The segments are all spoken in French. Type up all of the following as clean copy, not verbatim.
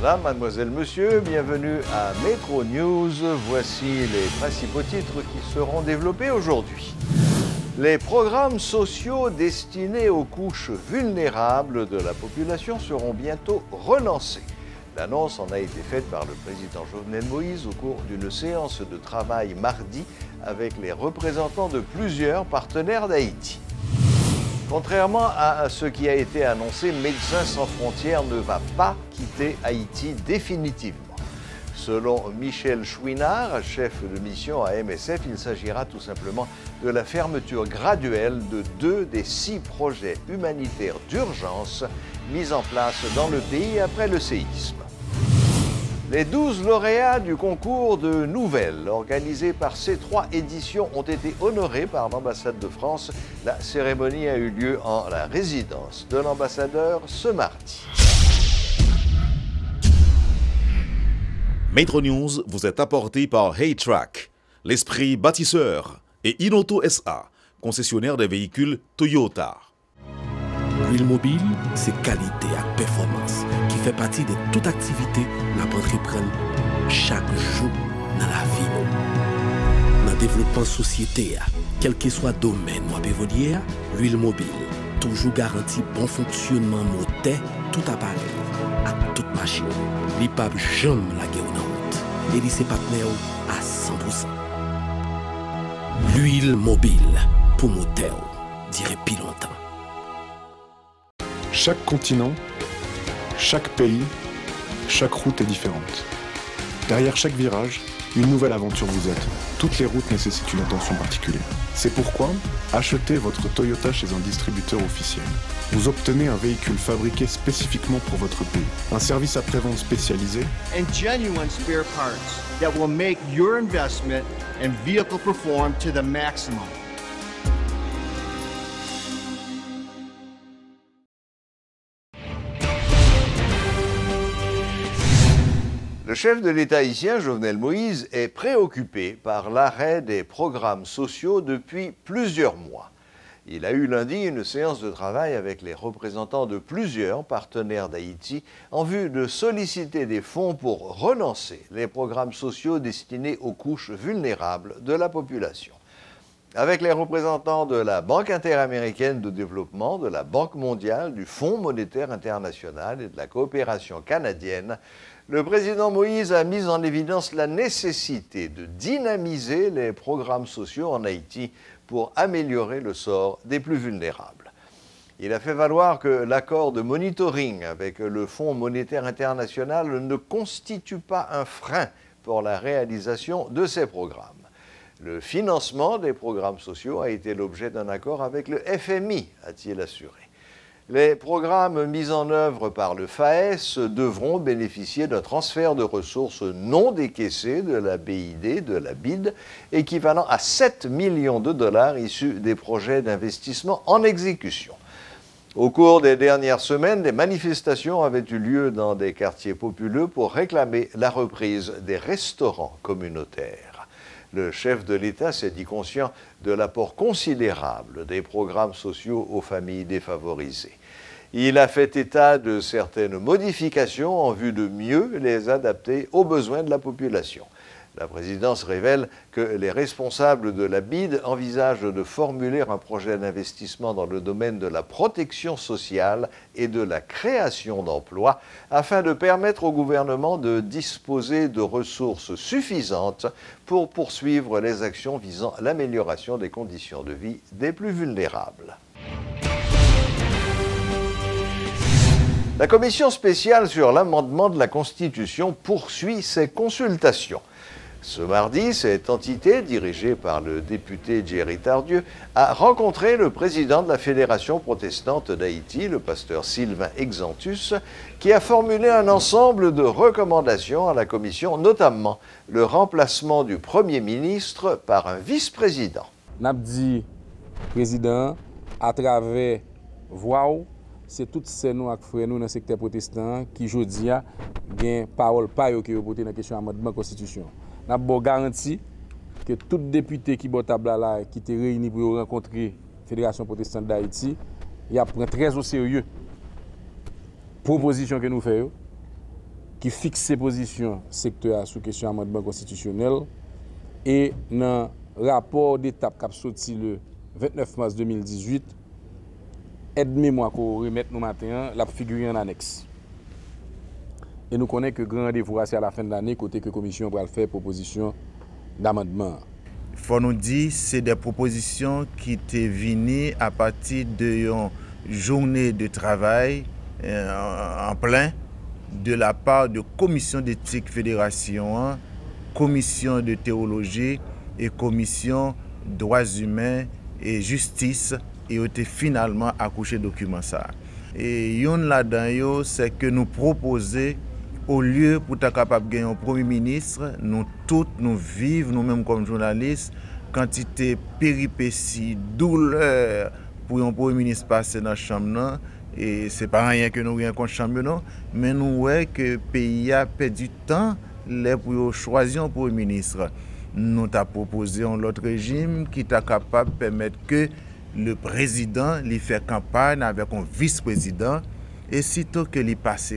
Madame, mademoiselle, monsieur, bienvenue à Métro News. Voici les principaux titres qui seront développés aujourd'hui. Les programmes sociaux destinés aux couches vulnérables de la population seront bientôt relancés. L'annonce en a été faite par le président Jovenel Moïse au cours d'une séance de travail mardi avec les représentants de plusieurs partenaires d'Haïti. Contrairement à ce qui a été annoncé, Médecins sans frontières ne va pas quitter Haïti définitivement. Selon Michel Chouinard, chef de mission à MSF, il s'agira tout simplement de la fermeture graduelle de 2 des 6 projets humanitaires d'urgence mis en place dans le pays après le séisme. Les 12 lauréats du concours de nouvelles organisé par C3 Éditions ont été honorés par l'ambassade de France. La cérémonie a eu lieu en la résidence de l'ambassadeur ce mardi. Métro News vous est apporté par Haytrack, l'esprit bâtisseur, et Inoto SA, concessionnaire des véhicules Toyota. L'huile mobile, c'est qualité et performance qui fait partie de toute activité que nous entreprenons chaque jour dans la vie. Dans le développement de la société, quel que soit le domaine où nous évoluons, l'huile mobile toujours garantit bon fonctionnement moteur, tout appareil, à toute machine. L'IPAB jamais la guerre en route. Et ses partenaires à 100%. L'huile mobile pour moteur, dirait plus longtemps. Chaque continent, chaque pays, chaque route est différente. Derrière chaque virage, une nouvelle aventure vous attend. Toutes les routes nécessitent une attention particulière. C'est pourquoi, achetez votre Toyota chez un distributeur officiel. Vous obtenez un véhicule fabriqué spécifiquement pour votre pays, un service après-vente spécialisé and genuine spare parts that will make your investment and vehicle perform to the maximum. Le chef de l'État haïtien, Jovenel Moïse, est préoccupé par l'arrêt des programmes sociaux depuis plusieurs mois. Il a eu lundi une séance de travail avec les représentants de plusieurs partenaires d'Haïti en vue de solliciter des fonds pour relancer les programmes sociaux destinés aux couches vulnérables de la population. Avec les représentants de la Banque interaméricaine de développement, de la Banque mondiale, du Fonds monétaire international et de la coopération canadienne, le président Moïse a mis en évidence la nécessité de dynamiser les programmes sociaux en Haïti pour améliorer le sort des plus vulnérables. Il a fait valoir que l'accord de monitoring avec le Fonds monétaire international ne constitue pas un frein pour la réalisation de ces programmes. Le financement des programmes sociaux a été l'objet d'un accord avec le FMI, a-t-il assuré. Les programmes mis en œuvre par le FAES devront bénéficier d'un transfert de ressources non décaissées de la BID, de la BID, équivalent à 7 millions de dollars issus des projets d'investissement en exécution. Au cours des dernières semaines, des manifestations avaient eu lieu dans des quartiers populeux pour réclamer la reprise des restaurants communautaires. Le chef de l'État s'est dit conscient de l'apport considérable des programmes sociaux aux familles défavorisées. Il a fait état de certaines modifications en vue de mieux les adapter aux besoins de la population. La présidence révèle que les responsables de la BID envisagent de formuler un projet d'investissement dans le domaine de la protection sociale et de la création d'emplois afin de permettre au gouvernement de disposer de ressources suffisantes pour poursuivre les actions visant l'amélioration des conditions de vie des plus vulnérables. La commission spéciale sur l'amendement de la Constitution poursuit ses consultations. Ce mardi, cette entité, dirigée par le député Jerry Tardieu, a rencontré le président de la Fédération protestante d'Haïti, le pasteur Sylvain Exantus, qui a formulé un ensemble de recommandations à la commission, notamment le remplacement du Premier ministre par un vice-président. N'a dit président, à travers voix, c'est toutes ces nous avec frères nous dans le secteur protestant qui aujourd'hui a gain parole pas qui voter dans la question amendement constitution. N'a bon garanti que tout député qui bon table là qui était réuni pour rencontrer Fédération protestante d'Haïti, il a pris très au sérieux proposition que nous faisons qui fixe position secteur sous question amendement constitutionnel et dans le rapport d'étape qui a sorti le 29 mars 2018, aide-moi qu'on remette nous matin, la figure en annexe. Et nous connaissons que grand rendez-vous c'est à la fin de l'année, côté que la commission va faire proposition d'amendement. Il faut nous dire que c'est des propositions qui étaient venues à partir d'une journée de travail en plein de la part de commission d'éthique fédération, commission de théologie et commission droits humains et justice et ont été finalement accouché document ça. Et yon là-dedans, c'est que nous proposons au lieu pour être capable de gagner un premier ministre, nous tous nous vivons, nous-mêmes comme journalistes, quantité péripéties, douleur pour un premier ministre passer dans la chambre. Et ce n'est pas rien que nous rien contre chambre, non, mais nous voyons que le pays a perdu du temps pour choisir un premier ministre. Nous avons proposé un autre régime qui est capable de permettre que le président lui fait campagne avec un vice-président. Et sitôt que lui passe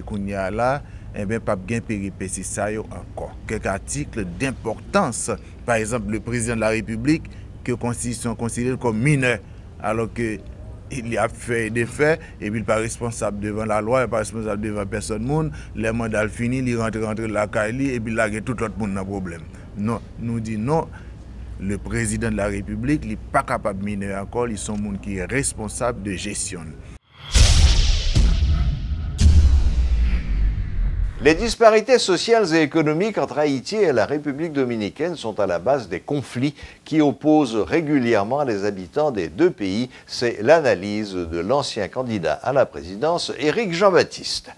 là, eh bien, pas bien péripéties ça encore. Quelques articles d'importance, par exemple le président de la République, que la Constitution considère comme mineur, alors que il a fait des faits et puis il n'est pas responsable devant la loi, il n'est pas responsable devant personne monde. Les mandats finis, il rentre la caille et puis là il y a tout l'autre monde dans problème. Non, nous dit non. Le président de la République n'est pas capable de miner encore, ils sont monde qui est responsable de gestion. Les disparités sociales et économiques entre Haïti et la République dominicaine sont à la base des conflits qui opposent régulièrement les habitants des deux pays. C'est l'analyse de l'ancien candidat à la présidence, Éric Jean-Baptiste.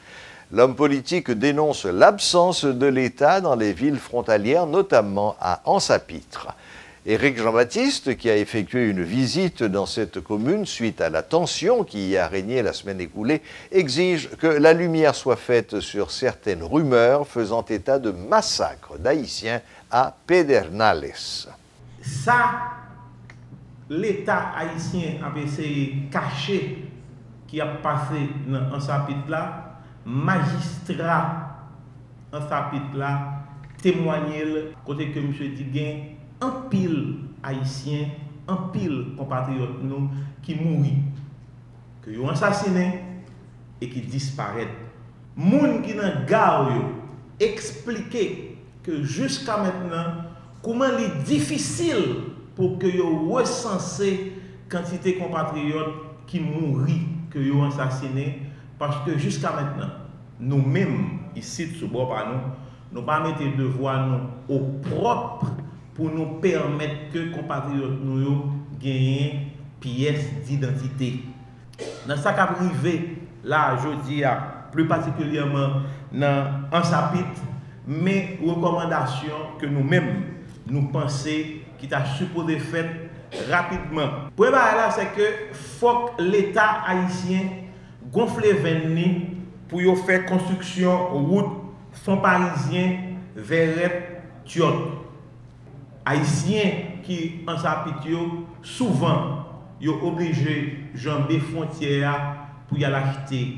L'homme politique dénonce l'absence de l'État dans les villes frontalières, notamment à Ansapitre. Éric Jean-Baptiste, qui a effectué une visite dans cette commune suite à la tension qui y a régné la semaine écoulée, exige que la lumière soit faite sur certaines rumeurs faisant état de massacres d'Haïtiens à Pedernales. Ça, l'État haïtien a essayé de cacher qui a passé dans Ansapitre là, magistrat Ansapitre là, témoigner côté que M. Diguin un pile haïtien, un pile compatriotes nous qui mourent, que ont assassiné et qui disparaissent. Moun qui dans gare expliquer que jusqu'à maintenant comment il est difficile pour que yo recenser quantité compatriotes qui mourent, que yo ont assassiné parce que jusqu'à maintenant nous-mêmes ici sous bord par nous pas mettre devoir nous au propre pour nous permettre que les compatriotes nous gagnent pièces d'identité. Dans ce cas privé, là, je dis plus particulièrement dans Ansapitre, mais recommandations que nous-mêmes nous pensons qui t'a supposé faire rapidement. Pour là, c'est que faut que l'État haïtien gonfle venni pour faire construction route fond parisien vers Tiot. Haïtiens qui en Ansapitre souvent sont obligés de jamber frontières pour y aller acheter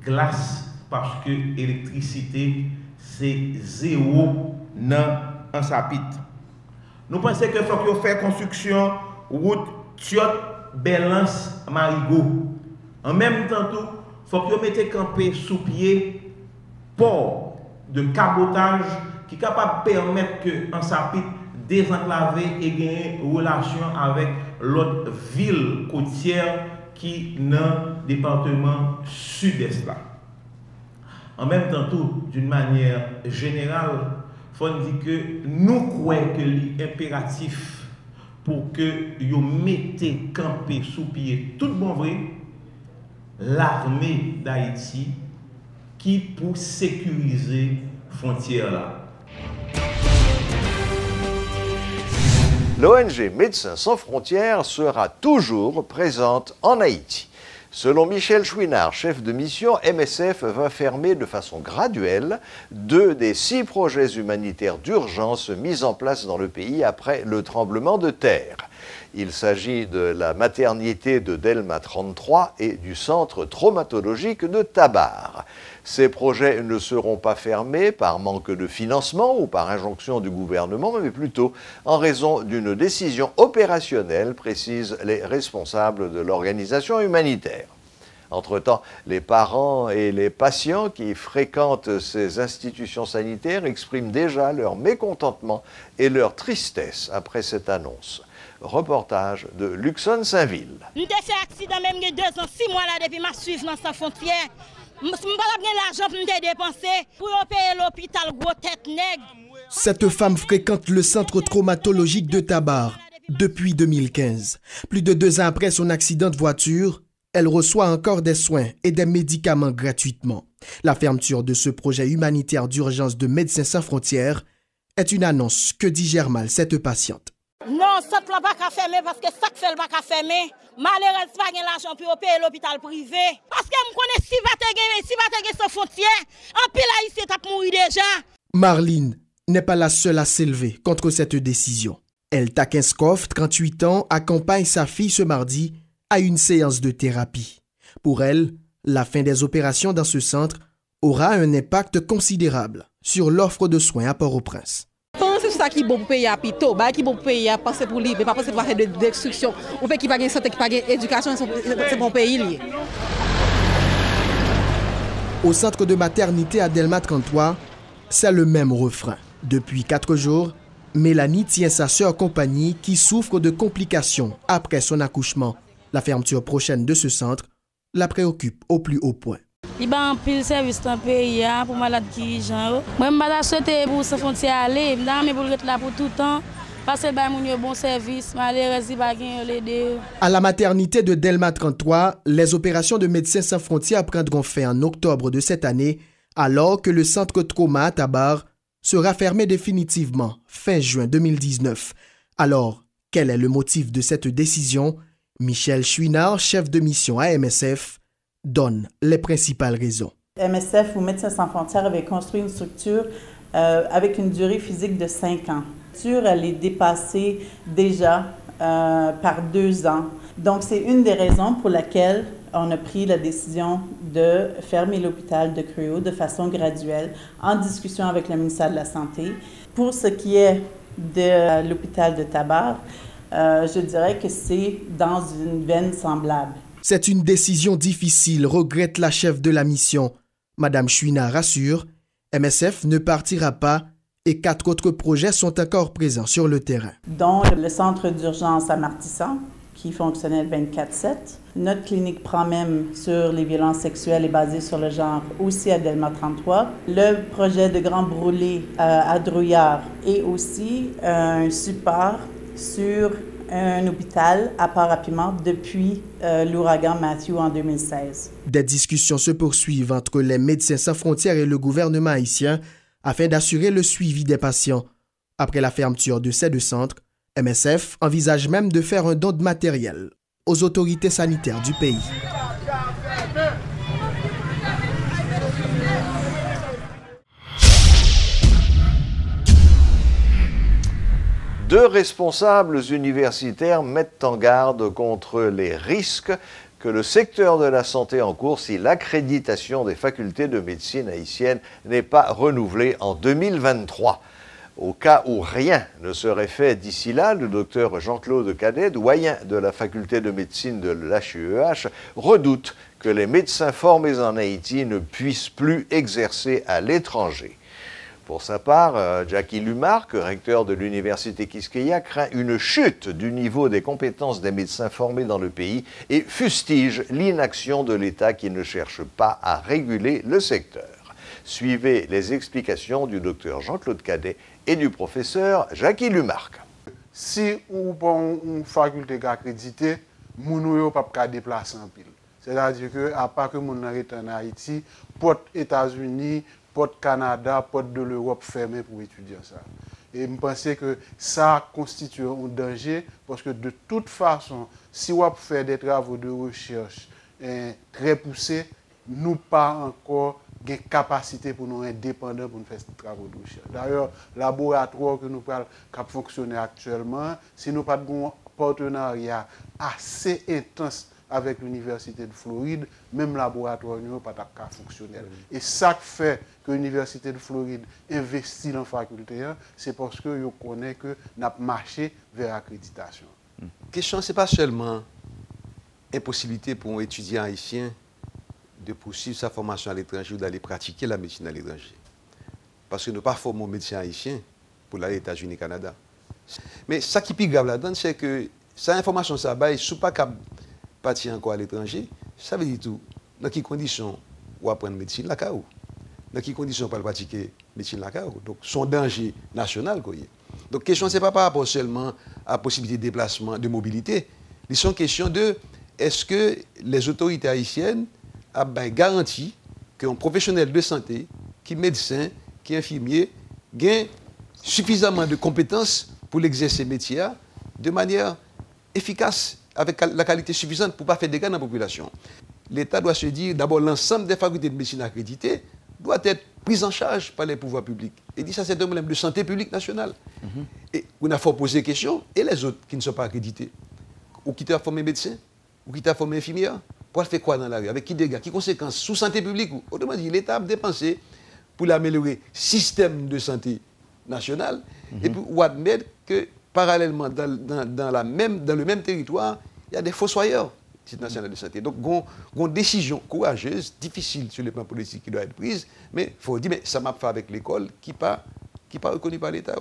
glace parce que l'électricité c'est zéro dans Ansapitre. Nous pensons qu'il faut faire construction route Tiot, Belance, Marigot. En même temps, il faut que mette campé sous pied port de cabotage qui est capable de permettre que Ansapitre désenclaver et gagner relation avec l'autre ville côtière qui est dans le département sud-est là. En même temps, d'une manière générale, il faut dire que nous croyons que l'impératif pour que vous mettez campé sous pied tout bon vrai l'armée d'Haïti qui pour sécuriser frontière là. L'ONG Médecins sans frontières sera toujours présente en Haïti. Selon Michel Chouinard, chef de mission, MSF va fermer de façon graduelle 2 des 6 projets humanitaires d'urgence mis en place dans le pays après le tremblement de terre. Il s'agit de la maternité de Delma 33 et du centre traumatologique de Tabar. Ces projets ne seront pas fermés par manque de financement ou par injonction du gouvernement, mais plutôt en raison d'une décision opérationnelle, précisent les responsables de l'organisation humanitaire. Entre-temps, les parents et les patients qui fréquentent ces institutions sanitaires expriment déjà leur mécontentement et leur tristesse après cette annonce. Reportage de Luxon Saint-Ville. Nous avons fait accident même il y a 2 ans, 6 mois là depuis ma suivre dans sa frontière. Je n'ai pas l'argent pour me dépenser pour payer l'hôpital gros tête nègre. Cette femme fréquente le centre traumatologique de Tabar depuis 2015. Plus de 2 ans après son accident de voiture, elle reçoit encore des soins et des médicaments gratuitement. La fermeture de ce projet humanitaire d'urgence de Médecins sans frontières est une annonce que digère mal cette patiente. Non, ça ne va pas fermer parce que ça ne va pas fermer. Malheureusement, pas l'argent pour payer l'hôpital privé. Parce que je connais si va te sans frontières, en pile ici, tu as mouru déjà. Marlene n'est pas la seule à s'élever contre cette décision. Elle, Takinskov, 38 ans, accompagne sa fille ce mardi à une séance de thérapie. Pour elle, la fin des opérations dans ce centre aura un impact considérable sur l'offre de soins à Port-au-Prince. C'est ça qui est bon pour payer à Pito, qui est bon pour payer à penser pour lui, mais pas penser pour faire de destruction. On fait qui pas de santé, qui pas d'éducation, c'est bon pays. Au centre de maternité à Delma 33, c'est le même refrain. Depuis 4 jours, Mélanie tient sa sœur compagnie qui souffre de complications après son accouchement. La fermeture prochaine de ce centre la préoccupe au plus haut point. Il y a un pile service dans le pays pour malades qui sont. Moi, je souhaite pour ces frontières aller. Je pour être là pour tout le temps. Parce que je un bon service. Malheureusement, je à la maternité de Delma 33, les opérations de Médecins sans frontières prendront fin en octobre de cette année, alors que le centre trauma à Tabar sera fermé définitivement fin juin 2019. Alors, quel est le motif de cette décision? Michel Chouinard, chef de mission à MSF, donne les principales raisons. MSF ou Médecins sans frontières avait construit une structure avec une durée physique de 5 ans. La structure, elle est dépassée déjà par 2 ans. Donc, c'est une des raisons pour laquelle on a pris la décision de fermer l'hôpital de Créo de façon graduelle, en discussion avec le ministère de la Santé. Pour ce qui est de l'hôpital de Tabar, je dirais que c'est dans une veine semblable. C'est une décision difficile, regrette la chef de la mission. Madame Chouinard rassure, MSF ne partira pas et 4 autres projets sont encore présents sur le terrain. Dont le centre d'urgence à Martissant, qui fonctionnait 24/7. Notre clinique prend même sur les violences sexuelles et basée sur le genre aussi à Delma 33. Le projet de Grand Brûlé à Drouillard et aussi un support sur un hôpital à Port-à-Piment depuis l'ouragan Matthew en 2016. Des discussions se poursuivent entre les Médecins sans frontières et le gouvernement haïtien afin d'assurer le suivi des patients. Après la fermeture de ces 2 centres, MSF envisage même de faire un don de matériel aux autorités sanitaires du pays. Deux responsables universitaires mettent en garde contre les risques que le secteur de la santé encourt si l'accréditation des facultés de médecine haïtiennes n'est pas renouvelée en 2023. Au cas où rien ne serait fait d'ici là, le docteur Jean-Claude Cadet, doyen de la faculté de médecine de l'HUEH, redoute que les médecins formés en Haïti ne puissent plus exercer à l'étranger. Pour sa part, Jackie Lumarque, recteur de l'université Quisqueya, craint une chute du niveau des compétences des médecins formés dans le pays et fustige l'inaction de l'État qui ne cherche pas à réguler le secteur. Suivez les explications du docteur Jean-Claude Cadet et du professeur Jackie Lumarque. Si on prend une faculté accréditée, on ne peut pas déplacer en pile. C'est-à-dire que, à part que mon est en Haïti, porte États-Unis, porte Canada, porte de l'Europe fermée pour étudier ça. Et je pense que ça constitue un danger parce que de toute façon, si on fait des travaux de recherche très poussés, nous pas encore des capacités pour nous indépendants pour nous faire des travaux de recherche. D'ailleurs, le laboratoire que nous parlons qui fonctionne actuellement, si nous pas de partenariat assez intense avec l'Université de Floride, même laboratoire n'est pas fonctionnel. Et ça fait que l'Université de Floride investit dans la faculté, c'est parce que je connais que nous avons marché vers l'accréditation. La question, ce n'est pas seulement impossibilité pour un étudiant haïtien de poursuivre sa formation à l'étranger ou d'aller pratiquer la médecine à l'étranger. Parce que nous ne pas formons médecins haïtiens pour aller aux États-Unis, Canada. Mais ce qui est plus grave là-dedans, c'est que cette information, ça ne sont pas capable partir encore à l'étranger. Ça veut dire tout. Dans quelles conditions on apprendre médecine là où? Dans quelles conditions on peut pratiquer médecine là où? Donc, son danger national. Quoi. Donc, la question, ce n'est pas par rapport seulement à la possibilité de déplacement, de mobilité. Il sont question de est-ce que les autorités haïtiennes ont garanti qu'un professionnel de santé, qui est médecin, qui est infirmier, gagne suffisamment de compétences pour l'exercer métier de manière efficace, avec la qualité suffisante pour ne pas faire des dégâts dans la population. L'État doit se dire, d'abord, l'ensemble des facultés de médecine accréditées doit être prise en charge par les pouvoirs publics. Et dit ça, c'est un problème de santé publique nationale. Et on a fort poser des questions, et les autres qui ne sont pas accrédités, ou qui t'a formé médecin, ou qui t'a formé infirmière, pour faire quoi dans la rue, avec qui dégâts, qui conséquences, sous santé publique. Autrement dit, l'État a dépensé pour l'améliorer le système de santé national, et puis on admettre que parallèlement, dans le même territoire, il y a des fossoyeurs du site national de santé. Donc, il y a une décision courageuse, difficile sur le plan politique qui doit être prise, mais il faut dire, mais ça m'a fait avec l'école qui n'est pas reconnue par l'État.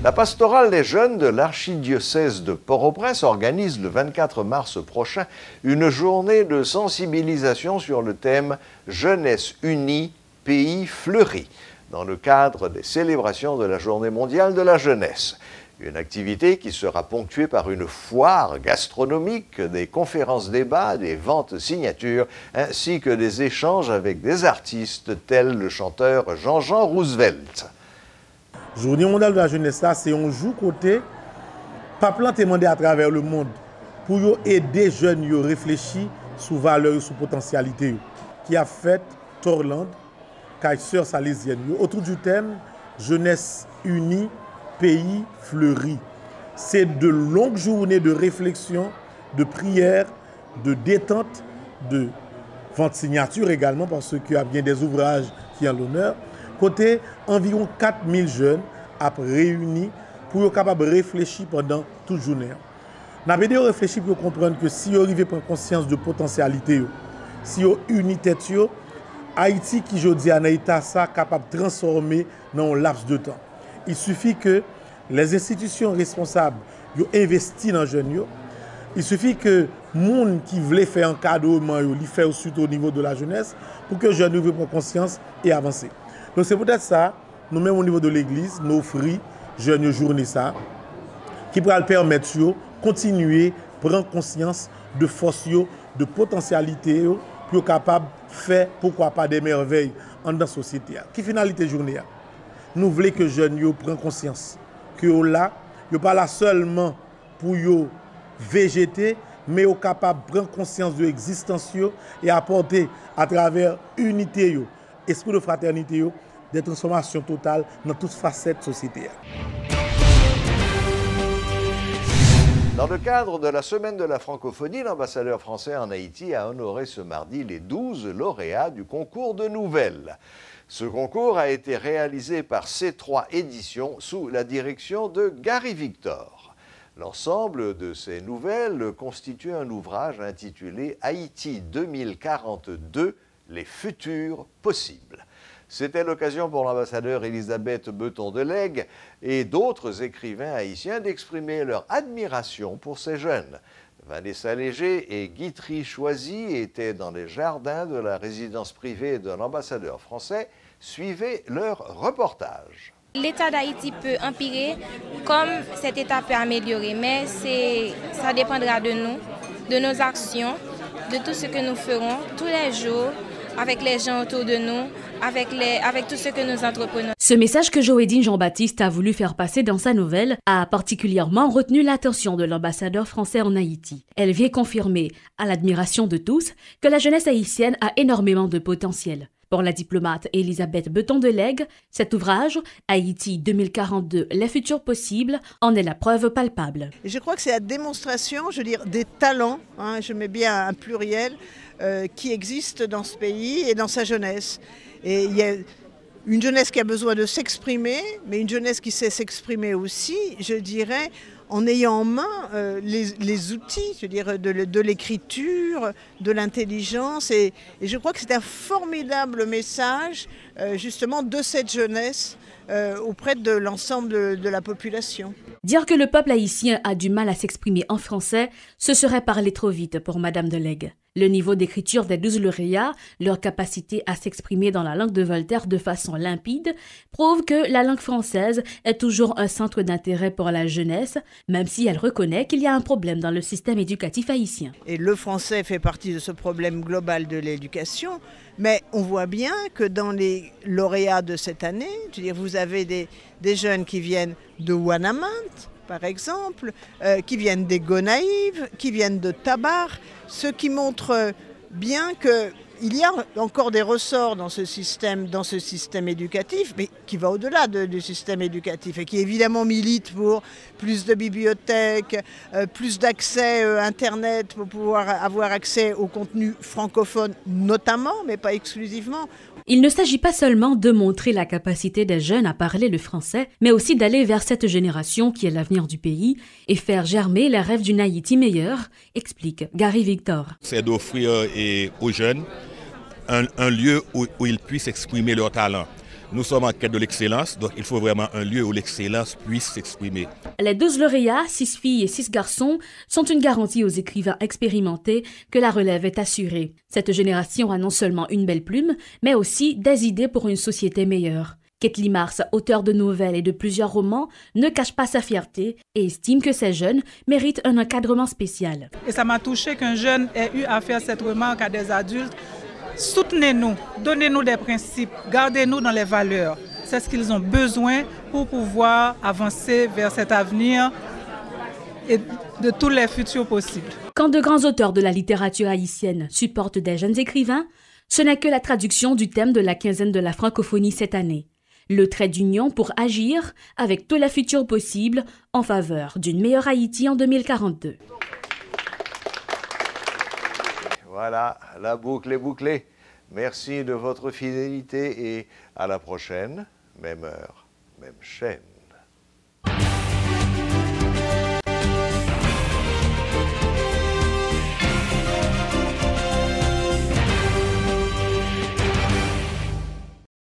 La pastorale des jeunes de l'archidiocèse de Port-au-Prince organise le 24 mars prochain une journée de sensibilisation sur le thème « Jeunesse unie, pays fleuri » dans le cadre des célébrations de la Journée mondiale de la jeunesse. Une activité qui sera ponctuée par une foire gastronomique, des conférences-débats, des ventes signatures, ainsi que des échanges avec des artistes tels le chanteur Jean-Jean Roosevelt. Journée mondiale de la jeunesse, c'est un jour côté, pas plan demandé à travers le monde pour aider les jeunes à réfléchir sur les valeurs, sur la potentialité qui a fait Torland, Kaiser Salésienne, autour du thème Jeunesse unie, pays fleuri. C'est de longues journées de réflexion, de prière, de détente, de vente signature également, parce qu'il y a bien des ouvrages qui ont l'honneur. Côté, environ 4000 jeunes réunis pour être capables de réfléchir pendant toute journée. Nous avons réfléchi pour comprendre que si vous arrivez à prendre conscience de potentialité, si vous unissez tête, Haïti qui aujourd'hui en état ça capable de transformer dans un laps de temps. Il suffit que les institutions responsables investissent dans les jeunes. Il suffit que les gens qui veulent faire un encadrement le fassent surtout au niveau de la jeunesse pour que les jeunes prennent conscience et avancent. Donc c'est peut-être ça, nous-mêmes au niveau de l'église, nous offrons jeunes journée ça, qui pourra permettre de continuer à prendre conscience de force, de potentialité, pour être capable de faire, pourquoi pas, des merveilles dans la société. Qui finalité journée? Nous voulons que les jeunes prennent conscience que là, ils ne sont pas là seulement pour végéter, mais ils sont capables de prendre conscience de l'existence et apporter à travers l'unité, l'esprit de fraternité, des transformations totales dans toutes facettes de la société. Dans le cadre de la Semaine de la francophonie, l'ambassadeur français en Haïti a honoré ce mardi les 12 lauréats du concours de nouvelles. Ce concours a été réalisé par C3 Éditions sous la direction de Gary Victor. L'ensemble de ces nouvelles constitue un ouvrage intitulé « Haïti 2042, les futurs possibles ». C'était l'occasion pour l'ambassadeur Elisabeth Beton-Delegue et d'autres écrivains haïtiens d'exprimer leur admiration pour ces jeunes. Vanessa Léger et Guitry Choisy étaient dans les jardins de la résidence privée de l'ambassadeur français. Suivez leur reportage. L'État d'Haïti peut empirer comme cet État peut améliorer, mais ça dépendra de nous, de nos actions, de tout ce que nous ferons tous les jours avec les gens autour de nous, avec tout ce que nous entreprenons. Ce message que Joédine Jean-Baptiste a voulu faire passer dans sa nouvelle a particulièrement retenu l'attention de l'ambassadeur français en Haïti. Elle vient confirmer, à l'admiration de tous, que la jeunesse haïtienne a énormément de potentiel. Pour la diplomate Elisabeth Beton-Delègue, cet ouvrage, Haïti 2042, les futurs possibles, en est la preuve palpable. Et je crois que c'est la démonstration, je veux dire, des talents, je mets bien un pluriel, qui existent dans ce pays et dans sa jeunesse. Et il y a une jeunesse qui a besoin de s'exprimer, mais une jeunesse qui sait s'exprimer aussi, je dirais, en ayant en main les outils, je veux dire, de l'écriture, de l'intelligence. Et je crois que c'est un formidable message, justement, de cette jeunesse auprès de l'ensemble de la population. Dire que le peuple haïtien a du mal à s'exprimer en français, ce serait parler trop vite pour Madame Delègue. Le niveau d'écriture des 12 lauréats, leur capacité à s'exprimer dans la langue de Voltaire de façon limpide, prouve que la langue française est toujours un centre d'intérêt pour la jeunesse, même si elle reconnaît qu'il y a un problème dans le système éducatif haïtien. Et le français fait partie de ce problème global de l'éducation, mais on voit bien que dans les lauréats de cette année, je veux dire, vous avez des jeunes qui viennent de Ouanaminthe, par exemple, qui viennent des Gonaïves, qui viennent de Tabar, ce qui montre bien qu'il y a encore des ressorts dans ce système éducatif, mais qui va au-delà du système éducatif et qui évidemment milite pour plus de bibliothèques, plus d'accès Internet pour pouvoir avoir accès au contenu francophone notamment, mais pas exclusivement. Il ne s'agit pas seulement de montrer la capacité des jeunes à parler le français, mais aussi d'aller vers cette génération qui est l'avenir du pays et faire germer les rêves d'une Haïti meilleure, explique Gary Victor. C'est d'offrir aux jeunes un lieu où ils puissent exprimer leur talent. Nous sommes en quête de l'excellence, donc il faut vraiment un lieu où l'excellence puisse s'exprimer. Les 12 lauréats, 6 filles et 6 garçons, sont une garantie aux écrivains expérimentés que la relève est assurée. Cette génération a non seulement une belle plume, mais aussi des idées pour une société meilleure. Ketli Mars, auteur de nouvelles et de plusieurs romans, ne cache pas sa fierté et estime que ces jeunes méritent un encadrement spécial. Et ça m'a touché qu'un jeune ait eu à faire cette remarque à des adultes. Soutenez-nous, donnez-nous des principes, gardez-nous dans les valeurs. C'est ce qu'ils ont besoin pour pouvoir avancer vers cet avenir et de tous les futurs possibles. Quand de grands auteurs de la littérature haïtienne supportent des jeunes écrivains, ce n'est que la traduction du thème de la quinzaine de la francophonie cette année. Le trait d'union pour agir avec tous les futurs possibles en faveur d'une meilleure Haïti en 2042. Voilà, la boucle est bouclée. Merci de votre fidélité et à la prochaine, même heure, même chaîne.